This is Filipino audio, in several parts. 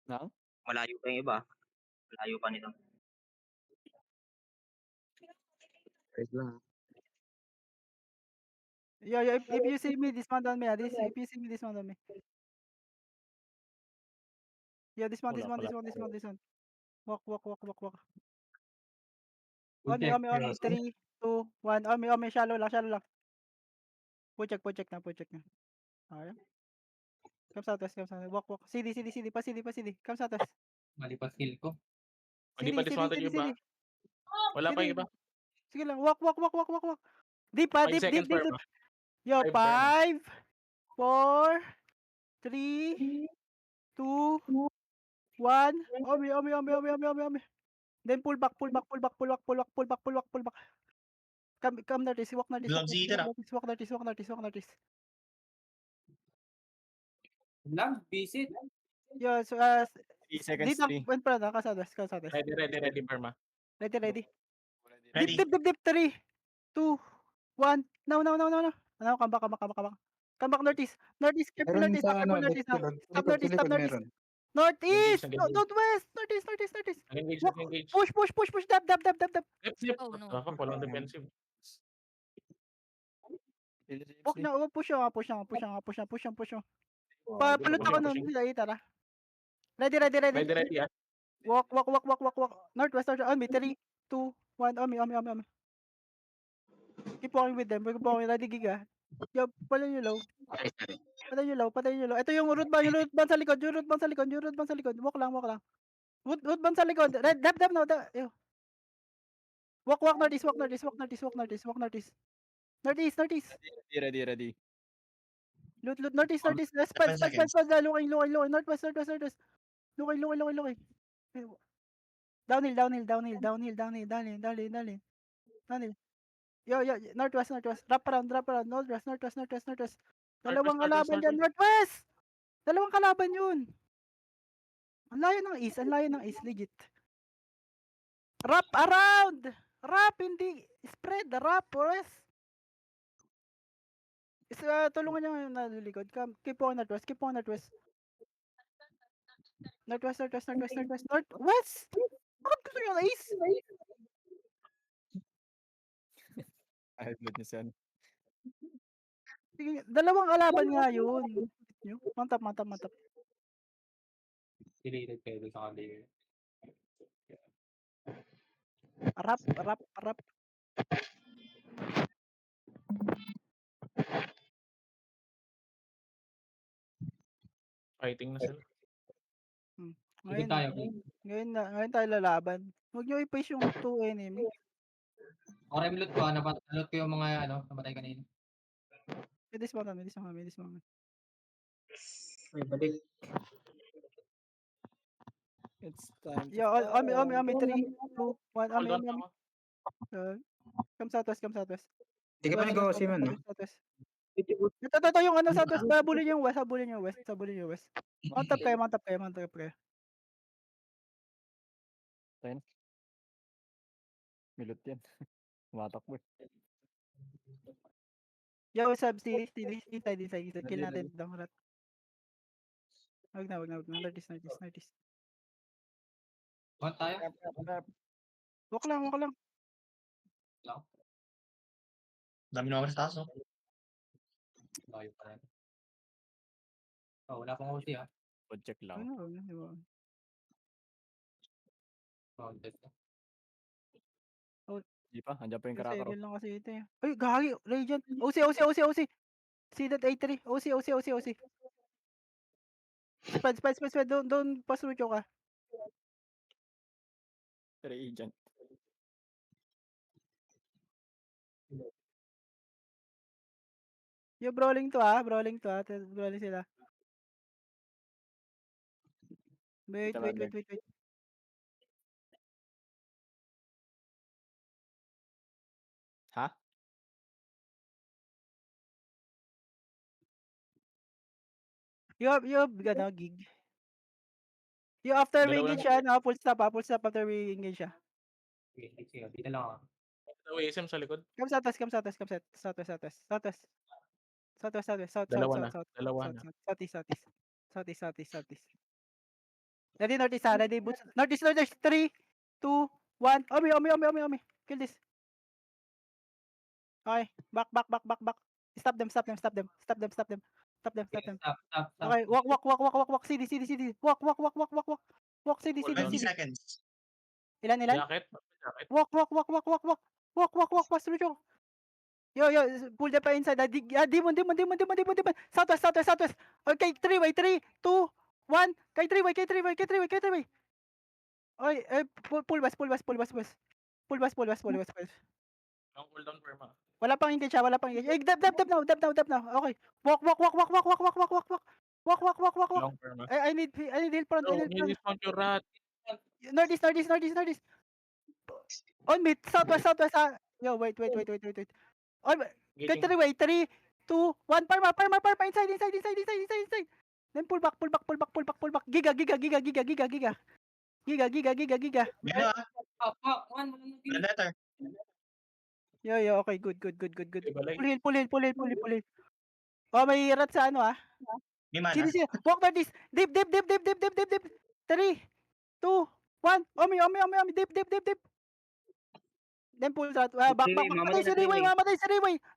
Ng? Malayo pa yung iba. Malayo pa nito. Wait lang. Yo, if you see me, dismount on me. If you see me, dismount on me. Yo, dismount. Walk. On me. 3, 2, 1. On me. Shallow lang. Pucheck na. Okay. Come southwest. Walk. CD. Pa CD. Come southwest. Malipas skill ko. Hindi pa dismounted yung iba? Wala pa yung iba? Sige lang. Walk. Deep. 5 seconds per ba? Yo, 5 per ma. 5, 4, 3, 2, 1. On me. Then pull back. Come northeast. Walk northeast. Lang, visit. Yo, so, 3 seconds, dito 3. went pa na southwest. Ready per ma. Ready. Ready? Dip. 3, 2, 1. Now. Come back. Come back northeast. Keep Meron northeast. sa Careful ano, northeast. likod, Stop sa likod northeast. meron. Northeast. Engage. Northwest. Northeast. Engage. Walk. Push. Dab. Flip. Oh, no. Walang defensive. Walk na. Push na. Palot Pushing, ako nun. pushing. Tara. Ready. Ready ah. Walk. Northwest. On me. 3, 2, 1. On me. Keep walking with them. Ready, giga. Yo, palayin nyo low. Patayin nyo low. Ito yung root band sa likod. Walk lang. Root band sa likod. Dab now. Yo. Walk northeast. Northeast. Ready. Loot northeast. Seven seconds. Spread. Looking. Northwest. Looking. Downhill. Yo, northwest. Wrap around. Northwest. Dalawang kalaban dyan. Northwest! Dalawang kalaban yun. Ang layo ng east. Legit. Wrap around! Wrap, hindi spread. Wrap, west. Tulungan nyo ngayon na likod. Keep on northwest. Northwest! Bakit gusto nyo ng east? Ay, blood niya siya. Sige, dalawang kalaban nga yun. Mantap. Deleted kayo sa kanila. Rap. Fighting na sila. Sige tayo. Ngayon tayo lalaban. Huwag nyo i-push yung 2 enemy. Okay, milot ko. Nalot ko yung mga namatay kanina. May dismount kami. May balik. It's time to Yo, on me. 3, 2, 1. On Hold on me. ako. Come southwest. Hindi ka pa nag-OC man, no? Southwest. Ito yung southwest. Habulin yung west. Mount up kayo. Milot yan. Tumatakbo eh. Yo, sub, inside. Kill natin itong rat. Huwag na. Northeast. What tayo? Walk lang. Dami naman sa taas, no? Layo pa rin. Wala pang ulti Check lang. Ano? Dead na. Di pa, andyan pa yung karakaro. Second lang kasi ito eh. Ay, gagi. Radiant. OC. C.83. OC. Spread. Don't pass through ka. Agent. Yung brawling to ah. Brawling sila. Wait. Ha? You have gig. Yung after we Dalawa engage lang. siya, full stop after we engage siya. Sige. Dito lang ako. Ito ASM sa likod. Come southwest. South. Dalawa na. Southeast. Ready, northeast ha. Ready, boots. Northeast, northeast. 3, 2, 1. Omi. Kill this. Okay. Back. Stop them. Stop. Okay. Walk. CD. Walk. Walk, CD. Hold on. 20 seconds. Ilan? Jacket. Jacket. Walk. Pass through. Yo, pull them pa inside. Demon. Southwest. Okay, 3-way. 3, 2, 1. Kay 3-way. Okay, pull west. Pull west. Long cooldown perma. Wala pang engage. Eh, dab now. Okay. Walk. Long perma. I need heal front. No, ni-dismount yung rat. Northeast. On me. Southwest. Yo, wait. On kay Engaging. 3-way. 3, 2, 1. Parma. Inside. Then pull back. Giga. Meron ah. One. Letter. Yo, okay, good. Ibalay. Pull heal. Oh, may rat sa ano ah. May mana. Sino. Walk northeast. Dip. 3, 2, 1. Omi. Dip. Then pull rat. Back. Mamatay si Riway.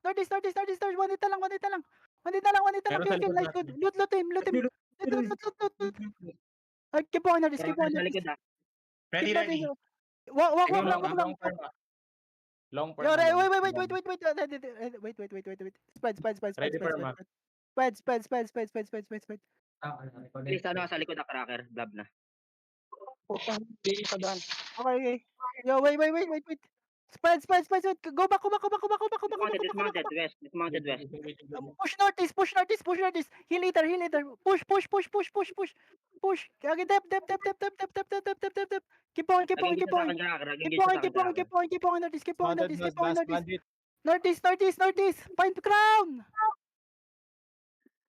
Northeast. One hit na lang. Meron sa Kill. likod Nice, natin. good. Loot him. Loot. Keep on northeast. Ready. Walk. Long perma. Long Yo, perma. wait. Spread. Ready perma. Spread. Please, sa likod na cracker, blab na. Okay. Yo, wait. Spread. Go back. Dismounted west. Push northeast. Heal later. Push. Okay, dep. Keep on. Keep on northeast. Northeast. Find crown.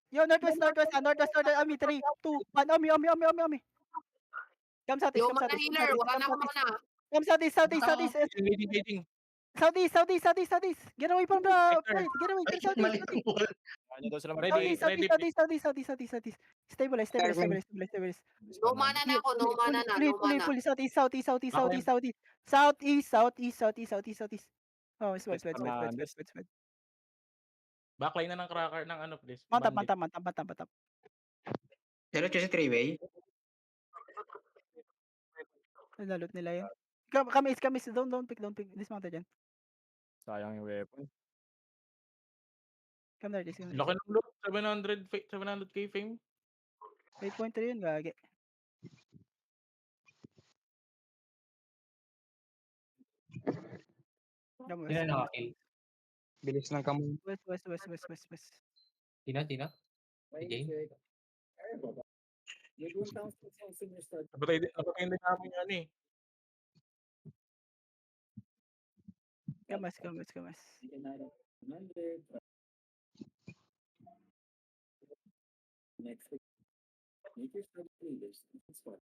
Yo, northwest. Ami, 3, 2, 1. Ami. Come southeast. Yung mga healer, wala na akong mana. Come southeast. Engaging. Southeast. Get away from the fight. Get away. Ay, Southeast. mali ang wall. Ready. Southeast. Stabilize. No mana na ako, no mana na. Pull. Southeast. Oh, it's west. Backline na ng cracker ng ano, please. Mount Bandit. up. Diretso si 3-way. Nalot nila yun. Come east. Don't pick. Dismounted yan. Sayang yung weapon. Come there, this. Laki ng loot. 700k fame. 8.3 yun, gagi. Come Sino nakakill? Bilis ng kamay. west. Tina? Jane? Napatay din namin yan eh. Come west.